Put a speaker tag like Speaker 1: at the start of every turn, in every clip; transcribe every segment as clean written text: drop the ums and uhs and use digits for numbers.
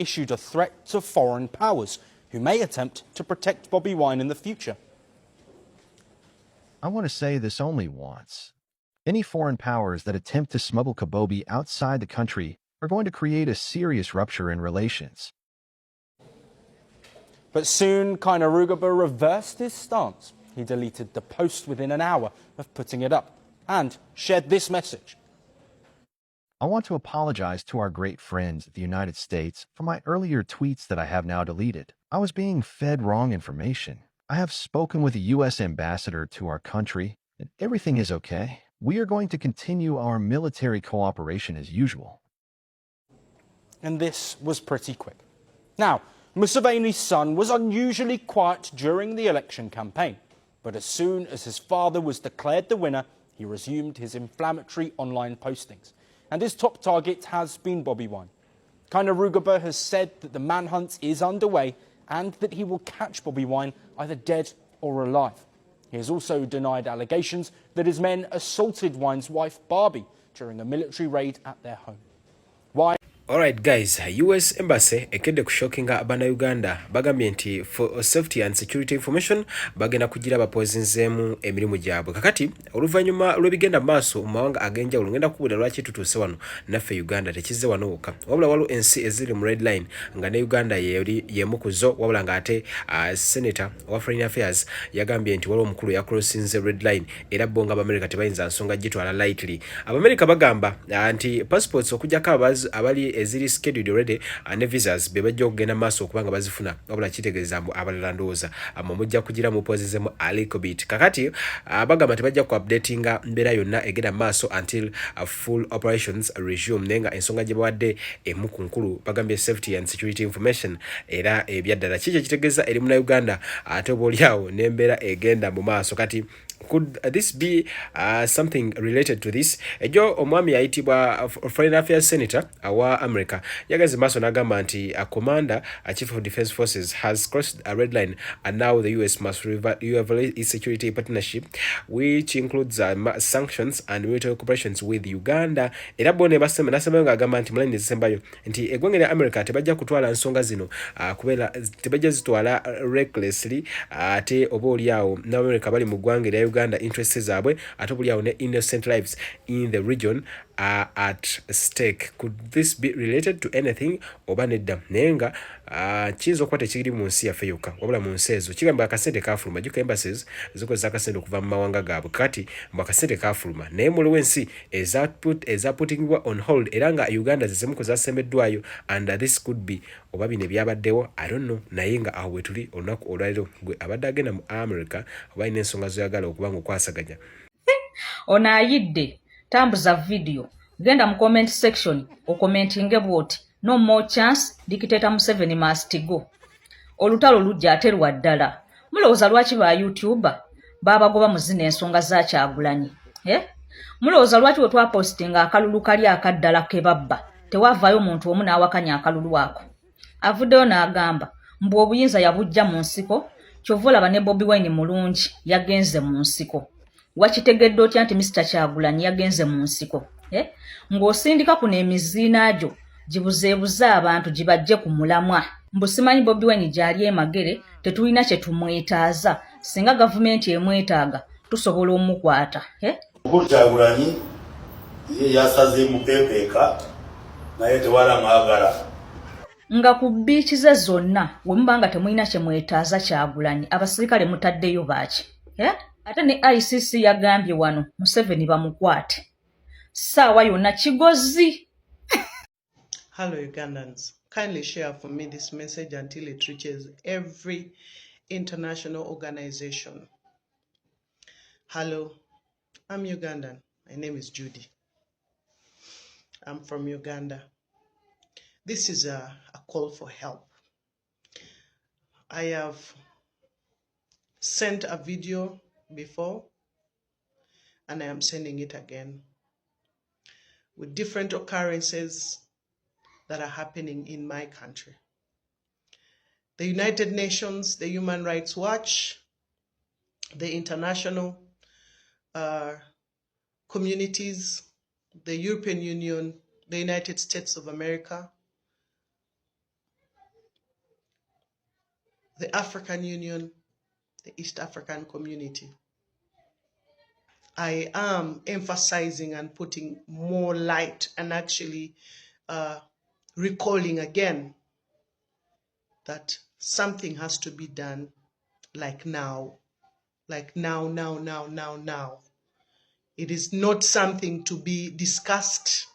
Speaker 1: issued a threat to foreign powers who may attempt to protect Bobi Wine in the future.
Speaker 2: I want to say this only once. Any foreign powers that attempt to smuggle Bobi outside the country are going to create a serious rupture in relations.
Speaker 1: But soon, Kainerugaba reversed his stance. He deleted the post within an hour of putting it up and shared this message.
Speaker 2: I want to apologize to our great friends at the United States for my earlier tweets that I have now deleted. I was being fed wrong information. I have spoken with the U.S. ambassador to our country, and everything is okay. We are going to continue our military cooperation as usual.
Speaker 1: And this was pretty quick. Now, Museveni's son was unusually quiet during the election campaign, but as soon as his father was declared the winner, he resumed his inflammatory online postings. And his top target has been Bobi Wine. Kainerugaba has said that the manhunt is underway and that he will catch Bobi Wine either dead or alive. He has also denied allegations that his men assaulted Wine's wife Bobi during a military raid at their home. Wine
Speaker 3: Alright guys, US Embassy ekedde kushokinga Uganda bagambye nti for safety and security information bagenda kugira bapozinzeemu emirimu gyabwe. Kakati oluvannyuma lw'ebigenda maaso mu mawanga ag'enjawulo ngenda kubuulira lwaki tutuuse wano naffe Uganda tekizze wano wokka. Wabula waliwo ensi eziri mu red line nga ne Uganda y'emu ku zo, wabula ng'ate Senator wa Foreign Affairs yagambye nti waliwo omukulu yakrosinze red line era bo nga Abamerika tebayinza nsonga gitwala lightly. Abamerika bagamba nti passports okugyako abali eziri scheduled already ne visas bebajja okugenda maaso okubanga bazifuna, wabula kitegeeza mbu abalala ndowooza mujja kugira mupozizemu a little bit. Kakati bagamba tebajja ku updatinga mbeera yonna egenda maaso until full operations resume, naye nga ensonga gye bawadde emu ku nkulu bagambye safety and security information era ebyaddala kiki ekitegeeza eri mu Uganda ate obaoliawo n'embeera egenda mu maaso. Kati could this be something related to this? Ejo omwami yayitibwa Foreign Affairs Senator wa America yagaze maaso n'agamba nti a commander, a chief of defense forces has crossed a red line and now the US must evaluate its security partnership which includes sanctions and military cooperations with Uganda. Era bone nasemayo ng'agamba nti mulani December nti eggwanga lya America tebajja kutwala nsonga zino kubera tebajja zitwala recklessly ate obaoliawo n'Amerika bali mu ggwanga lya Uganda interests zaabwe ate obaoliawo ne innocent lives in the region are at stake. Could this be related to anything oba nedda? Naye nga kiyinza okuba tekiri mu nsi yaffe yokka wabula mu nsi ezo kigamba akasente kafuluma. Juka embassies zikozesa akasente okuva mu mawanga gaabwe. Kati mbu akasente kafuluma naye muliwo ensi eza puttingwa on hold era nga Uganda zizimu kuzasemeddwayo and this could be oba bino ebyabaddewo I don't know, naye nga awo wetuli olunaku olwaliro gwe abadde agenda mu America oba alina ensonga zoyagala okuba nga okwasaganya
Speaker 4: ono ayidde tambuza video genda mu comment section okomentinge bwoti no more chance dictator Museveni must go. Olutalo lujja ate lwa ddala. Mulowooza lwaki ba YouTuber babagoba muzina ensonga za Kyagulanyi? Mulowooza lwaki we twapostinga akalulu kali akaddala ke babba tewavaayo omuntu omu n'awakanya akalulu ako? Avuddeyo n'agamba mbu obuyinza yabujja mu nsiko kyova olaba ne Bobi Wine mulungi yagenze mu nsiko. Wakitegedde otya nti Mr. Kyagulanyi yagenze mu nsiko? Ng'osindika kuno emiziina gyo gibuzeebuze abantu gibajje ku mulamwa. Mbu simanyi Bobi Wine gy'ali emagere tetulina kye tumwetaaza, singa gavumenti emwetaaga tusobola omukwata.
Speaker 5: Kyagulanyi yasaze mu pepeeka naye tewala mwagala.
Speaker 4: Nga ku biiki ze zonna we muba nga temulina kye mwetaaza Kyagulanyi abasirikale mutaddeyo baaki? Ate ne ICC yagambye wano Museveni bamukwate. Ssaawa yonna kigozi.
Speaker 6: Hello Ugandans, kindly share for me this message until it reaches every international organization. Hello, I'm Ugandan. My name is Judy. I'm from Uganda. This is a call for help. I have sent a video before and I am sending it again with different occurrences that are happening in my country. The United Nations, the Human Rights Watch, the international communities, the European Union, the United States of America, the African Union, the East African community, I am emphasizing and putting more light and actually recalling again that something has to be done like now. Like now. It is not something to be discussed,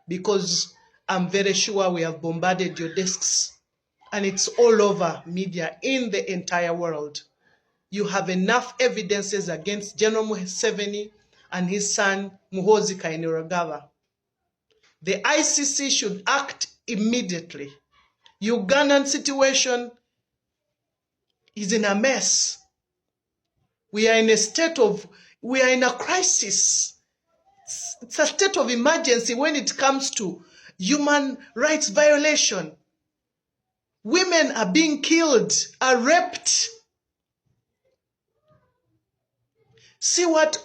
Speaker 6: because I'm very sure we have bombarded your desks and it's all over media in the entire world. You have enough evidences against Gen.Muhoozi and his son Muhoozi Kainerugaba. The ICC should act immediately. Ugandan situation is in a mess. We are in a crisis. It's a state of emergency when it comes to human rights violation. Women are being killed, are raped. See what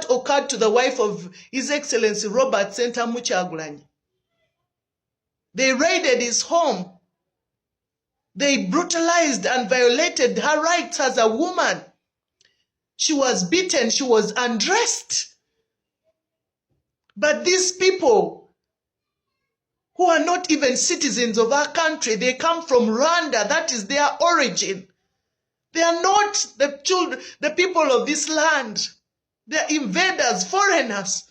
Speaker 6: occurred to the wife of His Excellency Robert Sentamu Kyagulanyi. They raided his home. They brutalized and violated her rights as a woman. She was beaten, she was undressed. But these people who are not even citizens of our country, they come from Rwanda, that is their origin. They are not the people of this land. They are invaders, foreigners,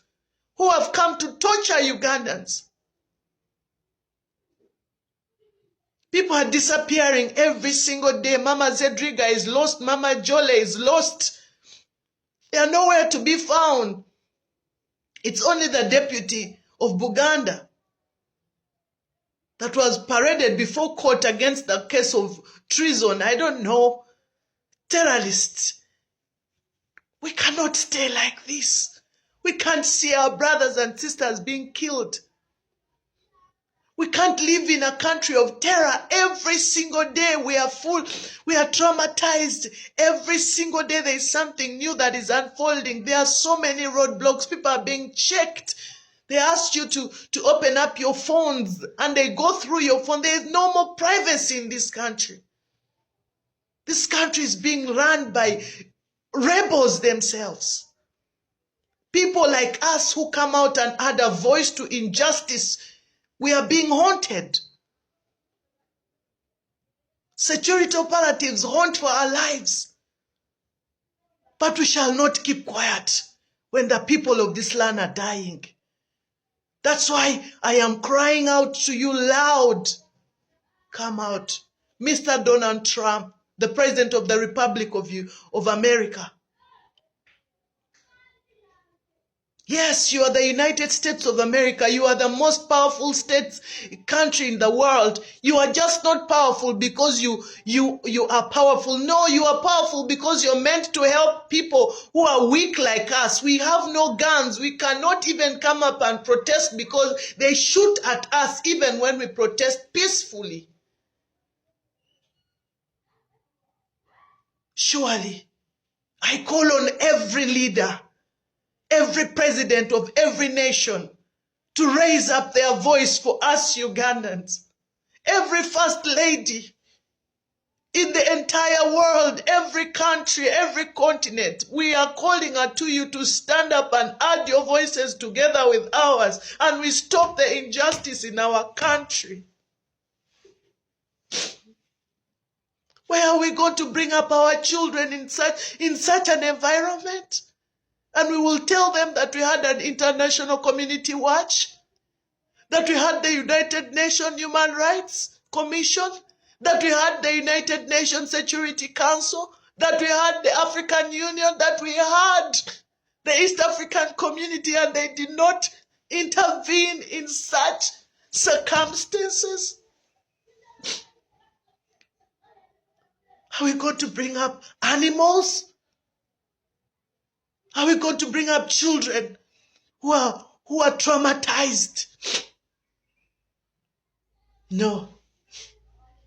Speaker 6: who have come to torture Ugandans. People are disappearing every single day. Mama Zedriga is lost. Mama Jole is lost. They are nowhere to be found. It's only the deputy of Buganda that was paraded before court against the case of treason. I don't know. Terrorists. We cannot stay like this. We can't see our brothers and sisters being killed. We can't live in a country of terror. Every single day we are traumatized. Every single day there is something new that is unfolding. There are so many roadblocks. People are being checked. They ask you to open up your phones and they go through your phone. There is no more privacy in this country. This country is being run by rebels themselves. People like us who come out and add a voice to injustice, we are being haunted. Security operatives hunt for our lives. But we shall not keep quiet when the people of this land are dying. That's why I am crying out to you loud. Come out. Mr. Donald Trump, the President of the Republic of America. Yes, you are the United States of America. You are the most powerful country in the world. You are just not powerful because you are powerful. No, you are powerful because you're meant to help people who are weak like us. We have no guns. We cannot even come up and protest because they shoot at us even when we protest peacefully. Surely, I call on every leader, every president of every nation to raise up their voice for us Ugandans. Every first lady in the entire world, every country, every continent, we are calling out to you to stand up and add your voices together with ours, and we stop the injustice in our country. Where are we going to bring up our children in such an environment? And we will tell them that we had an international community watch, that we had the United Nations Human Rights Commission, that we had the United Nations Security Council, that we had the African Union, that we had the East African Community, and they did not intervene in such circumstances. Are we going to bring up animals? Are we going to bring up children who are traumatized? No.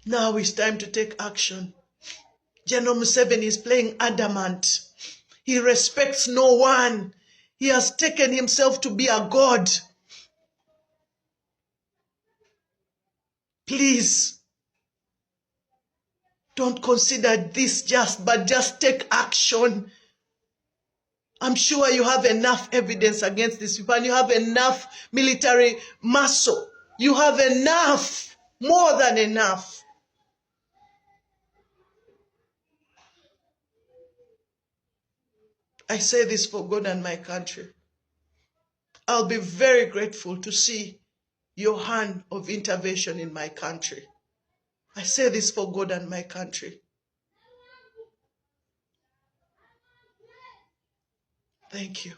Speaker 6: Now it's time to take action. General Museveni is playing adamant. He respects no one. He has taken himself to be a god. Please, Don't consider this but just take action. I'm sure you have enough evidence against these people, and you have enough military muscle. You have enough, more than enough. I say this for God and my country. I'll be very grateful to see your hand of intervention in my country. I say this for God and my country. Thank you.